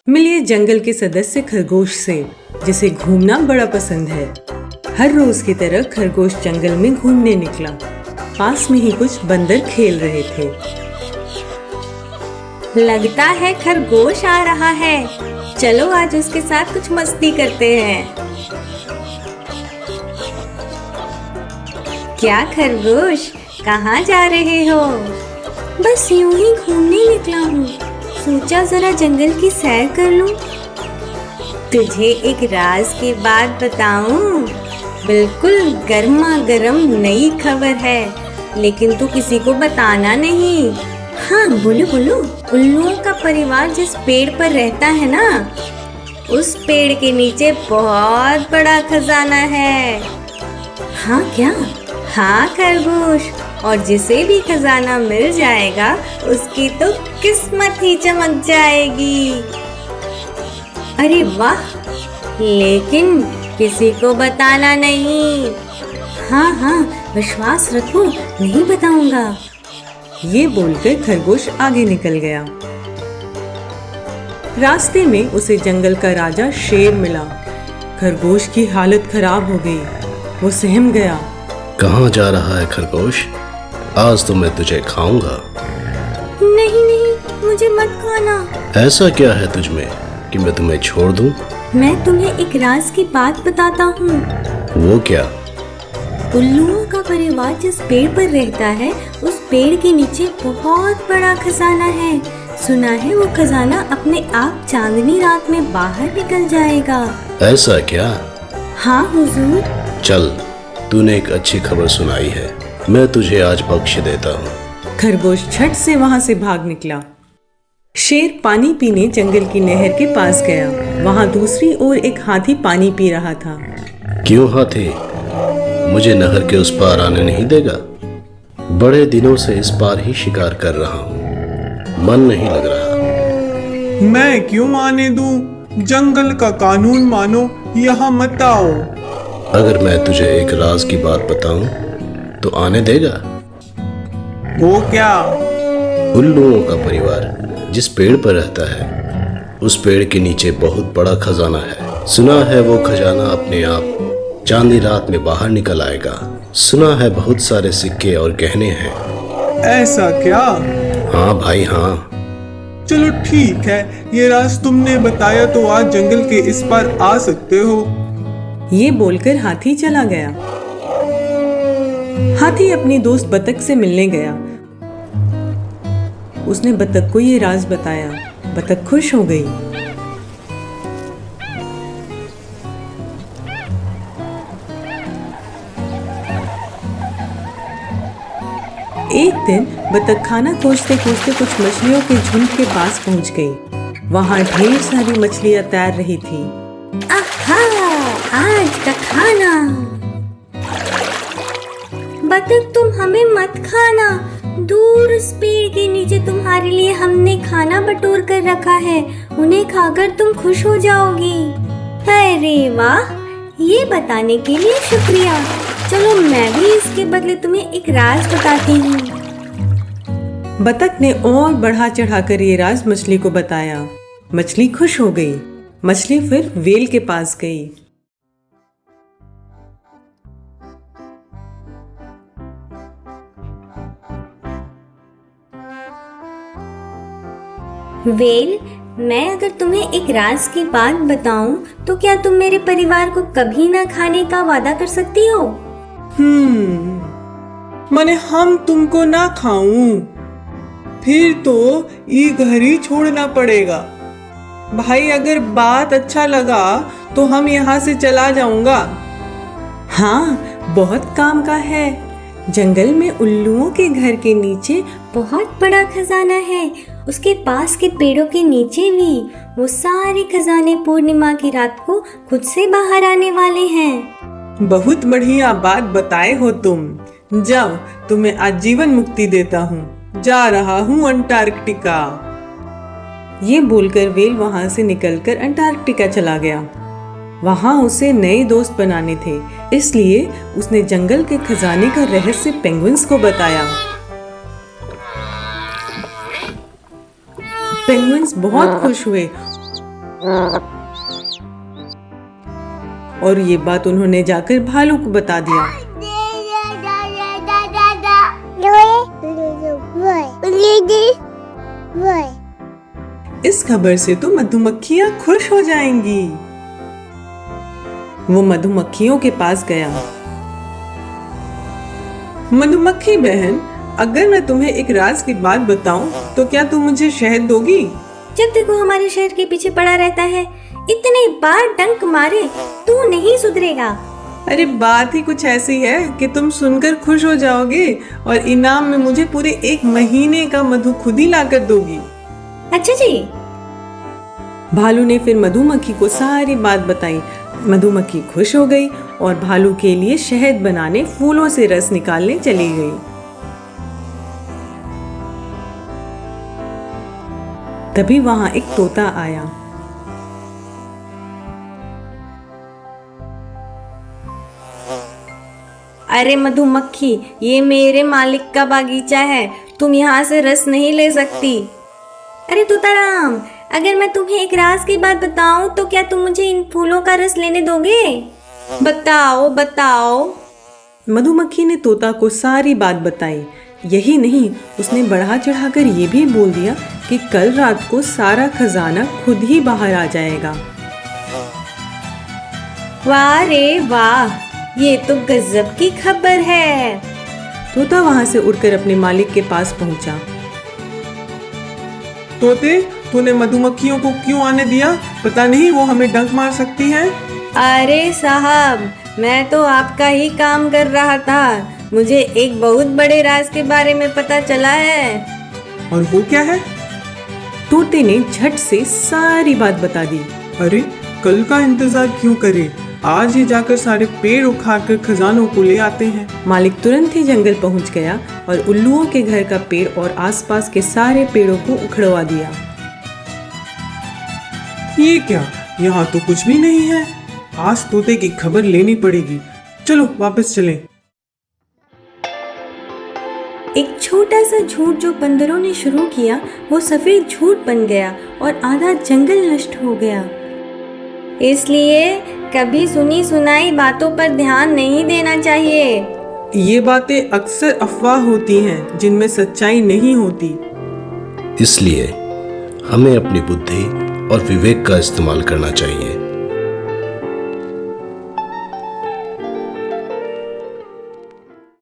मिलिए जंगल के सदस्य खरगोश से, जिसे घूमना बड़ा पसंद है। हर रोज की तरह खरगोश जंगल में घूमने निकला। पास में ही कुछ बंदर खेल रहे थे। लगता है खरगोश आ रहा है, चलो आज उसके साथ कुछ मस्ती करते हैं। क्या खरगोश, कहाँ जा रहे हो? बस यूं ही घूमने निकला हूँ, सोचा जरा जंगल की सैर कर लूं। तुझे एक राज की बात बताऊं? बिल्कुल गर्मा गर्म नई खबर है, लेकिन तू किसी को बताना नहीं। हाँ बोलो बोलो। उल्लुओं का परिवार जिस पेड़ पर रहता है ना, उस पेड़ के नीचे बहुत बड़ा खजाना है। हाँ क्या? हाँ खरगोश, और जिसे भी खजाना मिल जाएगा उसकी तो किस्मत ही चमक जाएगी। अरे वाह, लेकिन किसी को बताना नहीं। हाँ हाँ विश्वास रखो, नहीं बताऊंगा। ये बोलकर खरगोश आगे निकल गया। रास्ते में उसे जंगल का राजा शेर मिला। खरगोश की हालत खराब हो गई, वो सहम गया। कहाँ जा रहा है खरगोश? आज तो मैं तुझे खाऊंगा। नहीं नहीं, मुझे मत खाना। ऐसा क्या है तुझमें कि मैं तुम्हें छोड़ दूं? मैं तुम्हें एक राज की बात बताता हूँ। वो क्या? उल्लुओं का परिवार जिस पेड़ पर रहता है, उस पेड़ के नीचे बहुत बड़ा खजाना है। सुना है वो खजाना अपने आप चांदनी रात में बाहर निकल जाएगा। ऐसा क्या? हाँ हुजूर। चल, तूने एक अच्छी खबर सुनाई है, मैं तुझे आज बख्श देता हूँ। खरगोश झट से वहाँ से भाग निकला। शेर पानी पीने जंगल की नहर के पास गया। वहाँ दूसरी ओर एक हाथी पानी पी रहा था। क्यों हाथी, मुझे नहर के उस पार आने नहीं देगा? बड़े दिनों से इस पार ही शिकार कर रहा हूँ, मन नहीं लग रहा। मैं क्यों आने दूं? जंगल का कानून मानो, यहाँ मत आओ। अगर मैं तुझे एक राज की बात बताऊं तो आने देगा? वो क्या? उल्लुओं का परिवार जिस पेड़ पर रहता है, उस पेड़ के नीचे बहुत बड़ा खजाना है। सुना है वो खजाना अपने आप चांदनी रात में बाहर निकल आएगा। सुना है बहुत सारे सिक्के और गहने हैं। ऐसा क्या? हाँ भाई हाँ। चलो ठीक है, ये राज तुमने बताया तो आज जंगल के इस पार आ सकते हो। ये बोलकर हाथी चला गया। हाथी अपनी दोस्त बतख से मिलने गया। उसने बतख को ये राज बताया। बतख खुश हो गई। एक दिन बतख खाना खोजते खोजते कुछ मछलियों के झुंड के पास पहुंच गई। वहां ढेर सारी मछलियां तैर रही थी। आहा, आज का खाना। बतख तुम हमें मत खाना, दूर उस पेड़ के नीचे तुम्हारे लिए हमने खाना बटोर कर रखा है, उन्हें खाकर तुम खुश हो जाओगी। अरे वाह, ये बताने के लिए शुक्रिया। चलो मैं भी इसके बदले तुम्हें एक राज बताती हूँ। बतख ने और बढ़ा चढ़ाकर ये राज मछली को बताया। मछली खुश हो गई। मछली फिर व्हेल के पास गई। व्हेल, मैं अगर तुम्हें एक राज की बात बताऊं तो क्या तुम मेरे परिवार को कभी ना खाने का वादा कर सकती हो? मने हम तुमको ना खाऊं, फिर तो ये घर ही छोड़ना पड़ेगा। भाई अगर बात अच्छा लगा तो हम यहाँ से चला जाऊंगा। हाँ, बहुत काम का है। जंगल में उल्लुओं के घर के नीचे बहुत बड़ा खजाना है, उसके पास के पेड़ों के नीचे भी। वो सारे खजाने पूर्णिमा की रात को खुद से बाहर आने वाले हैं। बहुत बढ़िया बात बताए हो तुम। जाओ, तुम्हें आजीवन मुक्ति देता हूँ। जा रहा हूँ अंटार्कटिका। ये बोलकर व्हेल वहां से निकलकर अंटार्कटिका चला गया। वहां उसे नए दोस्त बनाने थे, इसलिए उसने जंगल के खजाने का रहस्य पेंगुइन्स को बताया। पेंगुइन्स बहुत खुश हुए और ये बात उन्होंने जाकर भालू को बता दिया। इस खबर से तो मधुमक्खियां खुश हो जाएंगी। वो मधुमक्खियों के पास गया। मधुमक्खी बहन, अगर मैं तुम्हें एक राज की बात बताऊं तो क्या तुम मुझे शहद दोगी? जब देखो हमारे शहर के पीछे पड़ा रहता है, इतने बार डंक मारे तू नहीं सुधरेगा। अरे बात ही कुछ ऐसी है कि तुम सुनकर खुश हो जाओगे और इनाम में मुझे पूरे 1 महीने का मधु खुद ही लाकर दोगी। अच्छा जी। भालू ने फिर मधुमक्खी को सारी बात बताई। मधुमक्खी खुश हो गई और भालू के लिए शहद बनाने फूलों से रस निकालने चली गई। तभी वहां एक तोता आया। अरे मधुमक्खी, ये मेरे मालिक का बागीचा है, तुम यहाँ से रस नहीं ले सकती। अरे तोताराम, अगर मैं तुम्हें एक राज की बात बताऊं तो क्या तुम मुझे इन फूलों का रस लेने दोगे? बताओ बताओ। मधुमक्खी ने तोता को सारी बात बताई। यही नहीं, उसने बढ़ा चढ़ाकर ये भी बोल दिया कि कल रात को सारा खजाना खुद ही बाहर आ जाएगा। वाह रे वाह, ये तो गजब की खबर है। तोता वहां से उड़कर अपने मालिक के पास पहुंचा। तोते, तूने मधुमक्खियों को क्यों आने दिया? पता नहीं वो हमें डंक मार सकती हैं। अरे साहब, मैं तो आपका ही काम कर रहा था। मुझे एक बहुत बड़े राज के बारे में पता चला है। और वो क्या है? तोते ने झट से सारी बात बता दी। अरे कल का इंतजार क्यों करें? आज ही जाकर सारे पेड़ उखाड़कर खजानों को ले आते हैं। मालिक तुरंत ही जंगल पहुंच गया और उल्लुओं के घर का पेड़ और आसपास के सारे पेड़ों को उखड़वा दिया। ये क्या? यहाँ तो कुछ भी नहीं है। आज तोते की खबर लेनी पड़ेगी। चलो वापस चलें। एक छोटा सा झूठ जो बंदरों ने शुरू किया वो सफेद झूठ बन गया और आधा जंगल नष्ट हो गया। इसलिए कभी सुनी सुनाई बातों पर ध्यान नहीं देना चाहिए। ये बातें अक्सर अफवाह होती हैं जिनमें सच्चाई नहीं होती। इसलिए हमें अपनी बुद्धि और विवेक का इस्तेमाल करना चाहिए।